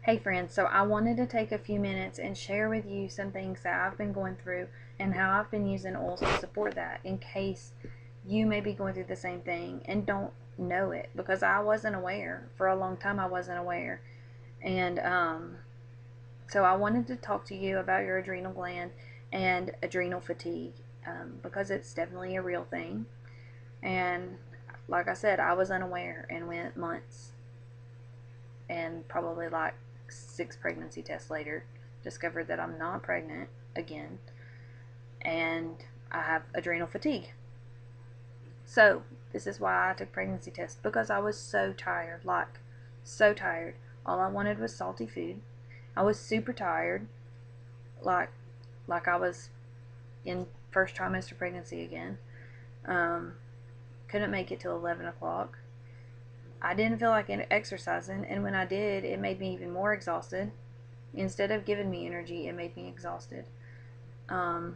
Hey friends, so I wanted to take a few minutes and share with you some things that I've been going through and how I've been using oils to support that in case you may be going through the same thing and don't know it, because I wasn't aware. For a long time I wasn't aware. And so I wanted to talk to you about your adrenal gland and adrenal fatigue, because it's definitely a real thing. And like I said, I was unaware and went months and probably like 6 pregnancy tests later discovered that I'm not pregnant again, and I have adrenal fatigue. So this is why I took pregnancy tests, because I was so tired, like so tired. All I wanted was salty food. I was super tired, like I was in first trimester pregnancy again. Couldn't make it till 11 o'clock. I didn't feel like exercising, and when I did, it made me even more exhausted. Instead of giving me energy, it made me exhausted. And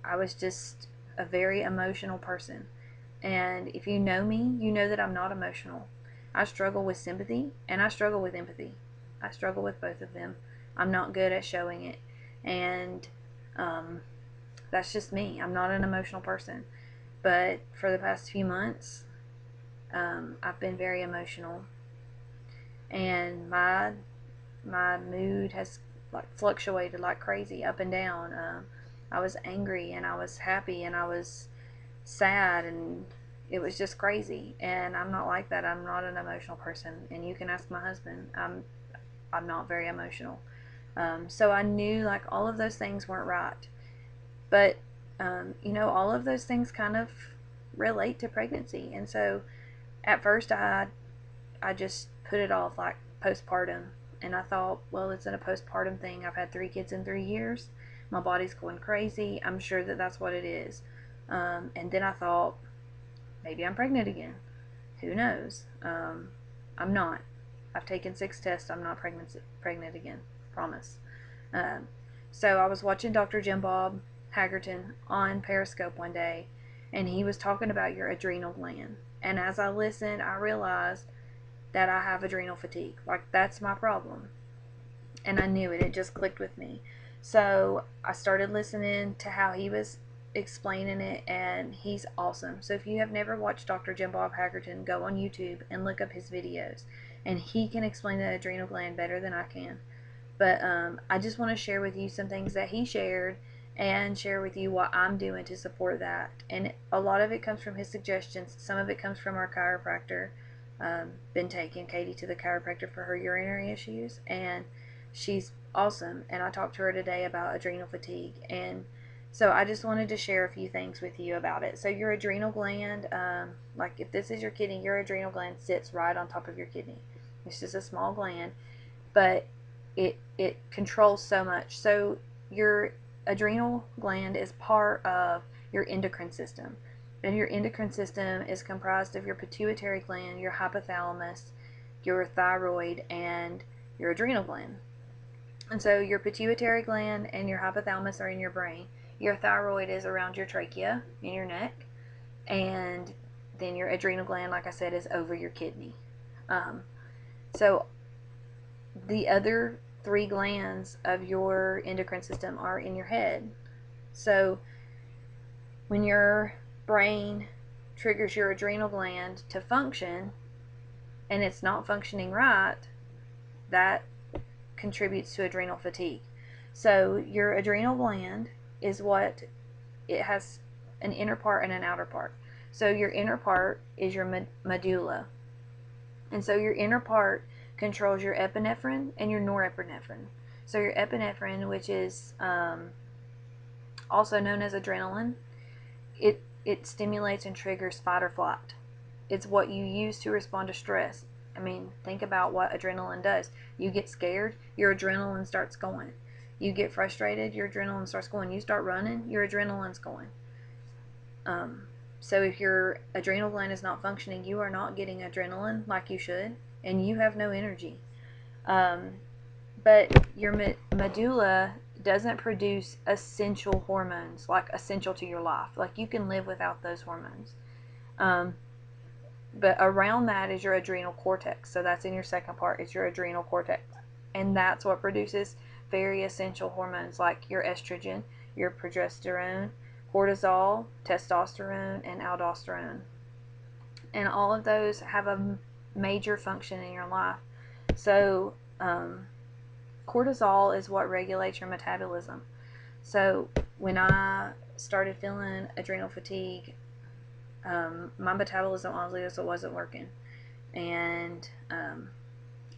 I was just a very emotional person. And if you know me, you know that I'm not emotional. I struggle with sympathy and I struggle with empathy. I struggle with both of them. I'm not good at showing it. And that's just me. I'm not an emotional person. But for the past few months, I've been very emotional, and my mood has like fluctuated like crazy, up and down. I was angry and I was happy and I was sad, and it was just crazy. And I'm not like that. I'm not an emotional person, and you can ask my husband. I'm not very emotional. So I knew like all of those things weren't right, but all of those things kind of relate to pregnancy. And so at first I just put it off, like postpartum, and I thought, well, it's in a postpartum thing. I've had 3 kids in 3 years. My body's going crazy. I'm sure that that's what it is. And then I thought, maybe I'm pregnant again. Who knows? I'm not. I've taken 6 tests. I'm not pregnant again. Promise. So I was watching Dr. Bob Haggerton on Periscope one day, and he was talking about your adrenal gland. And as I listened, I realized that I have adrenal fatigue. Like, that's my problem. And I knew it. It just clicked with me. So I started listening to how he was explaining it, and he's awesome. So if you have never watched Dr. Bob Haggerton, go on YouTube and look up his videos. And he can explain the adrenal gland better than I can. But I just want to share with you some things that he shared, and share with you what I'm doing to support that. And a lot of it comes from his suggestions. Some of it comes from our chiropractor. Been taking Katie to the chiropractor for her urinary issues, and she's awesome. And I talked to her today about adrenal fatigue. And so I just wanted to share a few things with you about it. So your adrenal gland, like if this is your kidney, your adrenal gland sits right on top of your kidney. It's just a small gland, but it controls so much. So your adrenal gland is part of your endocrine system. And your endocrine system is comprised of your pituitary gland, your hypothalamus, your thyroid, and your adrenal gland. And so your pituitary gland and your hypothalamus are in your brain. Your thyroid is around your trachea in your neck. And then your adrenal gland, like I said, is over your kidney. So the other 3 glands of your endocrine system are in your head. So when your brain triggers your adrenal gland to function and it's not functioning right, that contributes to adrenal fatigue. So your adrenal gland is what it has, an inner part and an outer part. So your inner part is your medulla. And so your inner part controls your epinephrine and your norepinephrine. So your epinephrine, which is also known as adrenaline, it stimulates and triggers fight or flight. It's what you use to respond to stress. I mean, think about what adrenaline does. You get scared, your adrenaline starts going. You get frustrated, your adrenaline starts going. You start running, your adrenaline's going. So if your adrenal gland is not functioning, you are not getting adrenaline like you should, and you have no energy. But your medulla doesn't produce essential hormones, like essential to your life. Like, you can live without those hormones. But around that is your adrenal cortex. So that's in your second part, is your adrenal cortex. And that's what produces very essential hormones like your estrogen, your progesterone, cortisol, testosterone, and aldosterone. And all of those have a major function in your life. So, cortisol is what regulates your metabolism. So, when I started feeling adrenal fatigue, my metabolism obviously wasn't working, and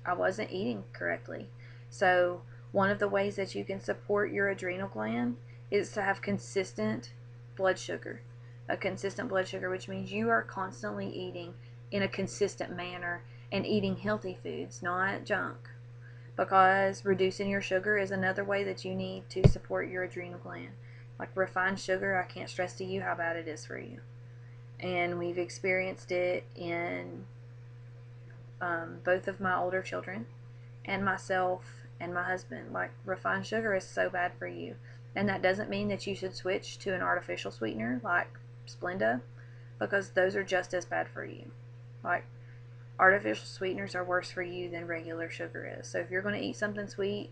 I wasn't eating correctly. So, one of the ways that you can support your adrenal gland is to have consistent blood sugar. A consistent blood sugar, which means you are constantly eating in a consistent manner and eating healthy foods, not junk. Because reducing your sugar is another way that you need to support your adrenal gland. Like refined sugar, I can't stress to you how bad it is for you. And we've experienced it in both of my older children and myself and my husband. Like refined sugar is so bad for you. And that doesn't mean that you should switch to an artificial sweetener like Splenda, because those are just as bad for you. Like artificial sweeteners are worse for you than regular sugar is. So if you're going to eat something sweet,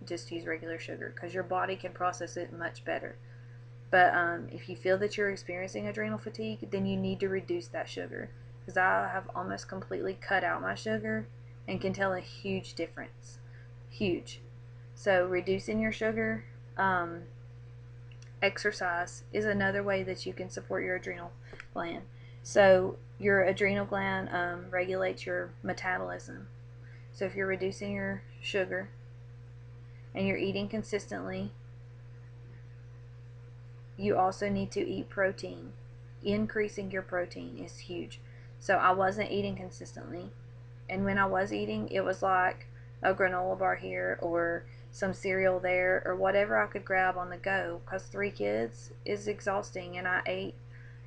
just use regular sugar because your body can process it much better. But if you feel that you're experiencing adrenal fatigue, then you need to reduce that sugar, because I have almost completely cut out my sugar and can tell a huge difference. Huge. So reducing your sugar, exercise is another way that you can support your adrenal gland. So your adrenal gland regulates your metabolism. So if you're reducing your sugar and you're eating consistently, you also need to eat protein. Increasing your protein is huge. So I wasn't eating consistently, and when I was eating, it was like a granola bar here or some cereal there or whatever I could grab on the go, because 3 kids is exhausting. And I ate,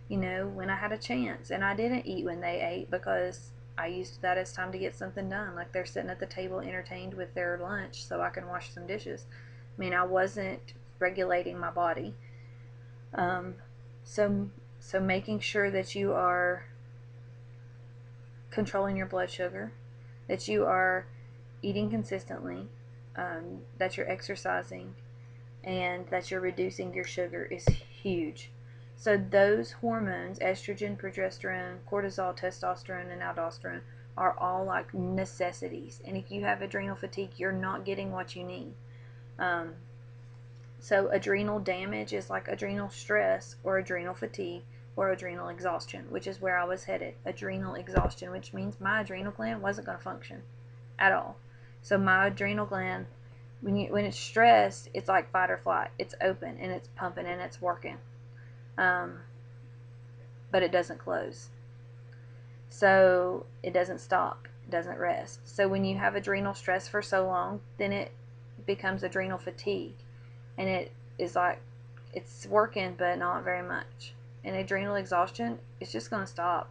when I had a chance, and I didn't eat when they ate because I used that as time to get something done. Like they're sitting at the table entertained with their lunch so I can wash some dishes. I mean, I wasn't regulating my body. So making sure that you are controlling your blood sugar, that you are eating consistently, that you're exercising, and that you're reducing your sugar is huge. So those hormones, estrogen, progesterone, cortisol, testosterone, and aldosterone, are all like necessities. And if you have adrenal fatigue, you're not getting what you need. So adrenal damage is like adrenal stress or adrenal fatigue or adrenal exhaustion, which is where I was headed. Adrenal exhaustion, which means my adrenal gland wasn't going to function at all. So my adrenal gland, when it's stressed, it's like fight or flight. It's open and it's pumping and it's working, but it doesn't close. So it doesn't stop. It doesn't rest. So when you have adrenal stress for so long, then it becomes adrenal fatigue. And it is like it's working but not very much. And adrenal exhaustion, it's just going to stop.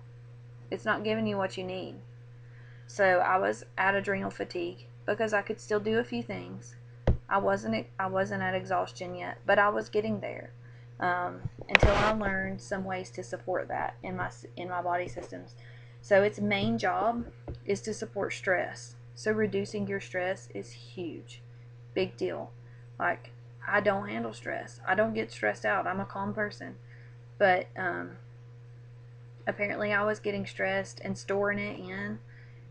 It's not giving you what you need. So I was at adrenal fatigue because I could still do a few things. I wasn't at exhaustion yet, but I was getting there, until I learned some ways to support that in my body systems. So its main job is to support stress. So reducing your stress is huge, big deal. Like I don't handle stress. I don't get stressed out. I'm a calm person. But apparently I was getting stressed and storing it in,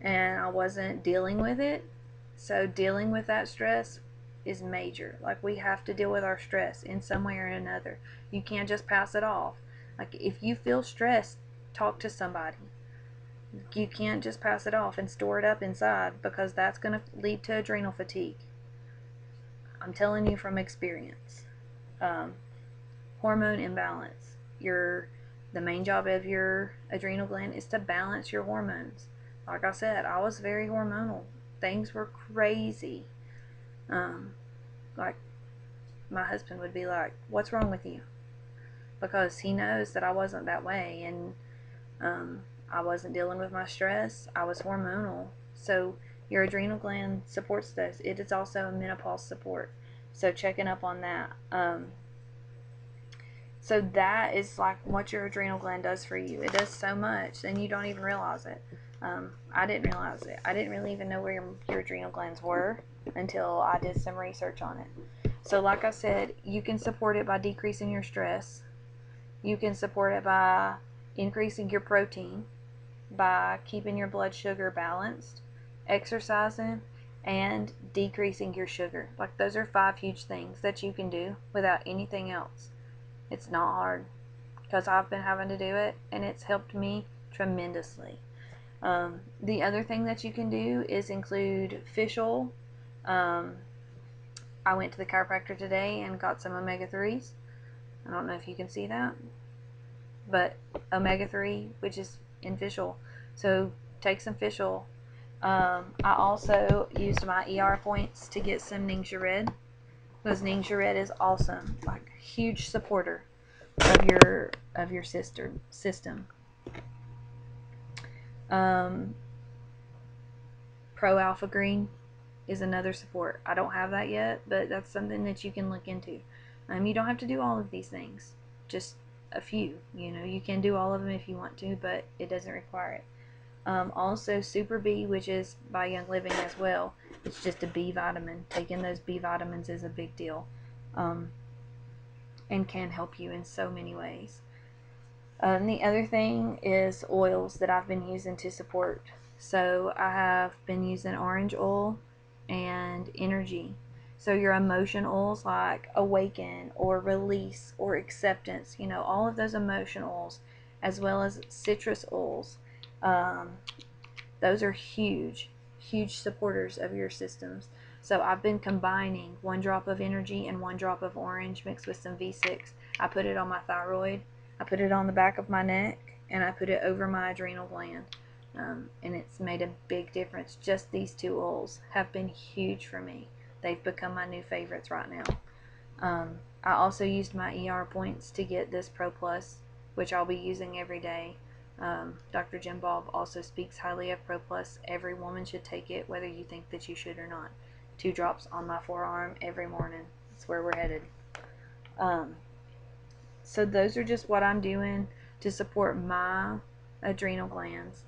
and I wasn't dealing with it. So dealing with that stress is major. Like we have to deal with our stress in some way or another. You can't just pass it off. Like if you feel stressed, talk to somebody. You can't just pass it off and store it up inside, because that's going to lead to adrenal fatigue. I'm telling you from experience. Hormone imbalance. The main job of your adrenal gland is to balance your hormones. Like I said, I was very hormonal. Things were crazy. Like my husband would be like, "What's wrong with you?" Because he knows that I wasn't that way, and I wasn't dealing with my stress. I was hormonal. So your adrenal gland supports this. It is also a menopause support. So checking up on that. So that is like what your adrenal gland does for you. It does so much, and you don't even realize it. I didn't realize it. I didn't really even know where your adrenal glands were until I did some research on it. So like I said, you can support it by decreasing your stress. You can support it by increasing your protein, by keeping your blood sugar balanced, exercising, and decreasing your sugar. Like, those are 5 huge things that you can do without anything else. It's not hard, because I've been having to do it, and it's helped me tremendously. The other thing that you can do is include fish oil. I went to the chiropractor today and got some omega-3s. I don't know if you can see that, but omega-3, which is in fish oil. So take some fish oil. I also used my ER points to get some Ningxia Red, because Ningxia Red is awesome, like a huge supporter of your system. Pro Alpha Green is another support. I don't have that yet, but that's something that you can look into. You don't have to do all of these things, just a few. You can do all of them if you want to, but it doesn't require it. Also, Super B, which is by Young Living as well. It's just a B vitamin. Taking those B vitamins is a big deal, and can help you in so many ways. The other thing is oils that I've been using to support. So I have been using orange oil and energy. So your emotion oils like awaken or release or acceptance, all of those emotion oils, as well as citrus oils. Those are huge supporters of your systems. So I've been combining 1 drop of energy and 1 drop of orange mixed with some V6. I put it on my thyroid, I put it on the back of my neck, and I put it over my adrenal gland. And it's made a big difference. Just these 2 oils have been huge for me. They've become my new favorites right now. I also used my ER points to get this Pro Plus, which I'll be using every day. Dr. Jim Bob also speaks highly of Pro Plus. Every woman should take it, whether you think that you should or not. 2 drops on my forearm every morning. That's where we're headed. So those are just what I'm doing to support my adrenal glands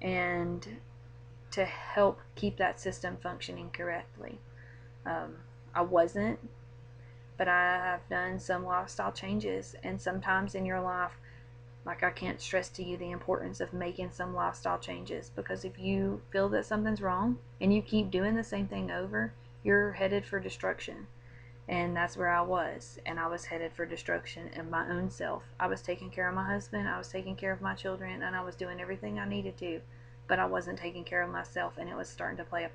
and to help keep that system functioning correctly. I wasn't, but I have done some lifestyle changes, and sometimes in your life, like, I can't stress to you the importance of making some lifestyle changes, because if you feel that something's wrong and you keep doing the same thing over, you're headed for destruction. And that's where I was, and I was headed for destruction in my own self. I was taking care of my husband, I was taking care of my children, and I was doing everything I needed to, but I wasn't taking care of myself, and it was starting to play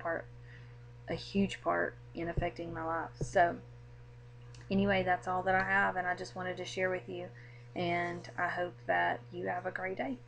a huge part in affecting my life. So anyway, that's all that I have, and I just wanted to share with you, and I hope that you have a great day.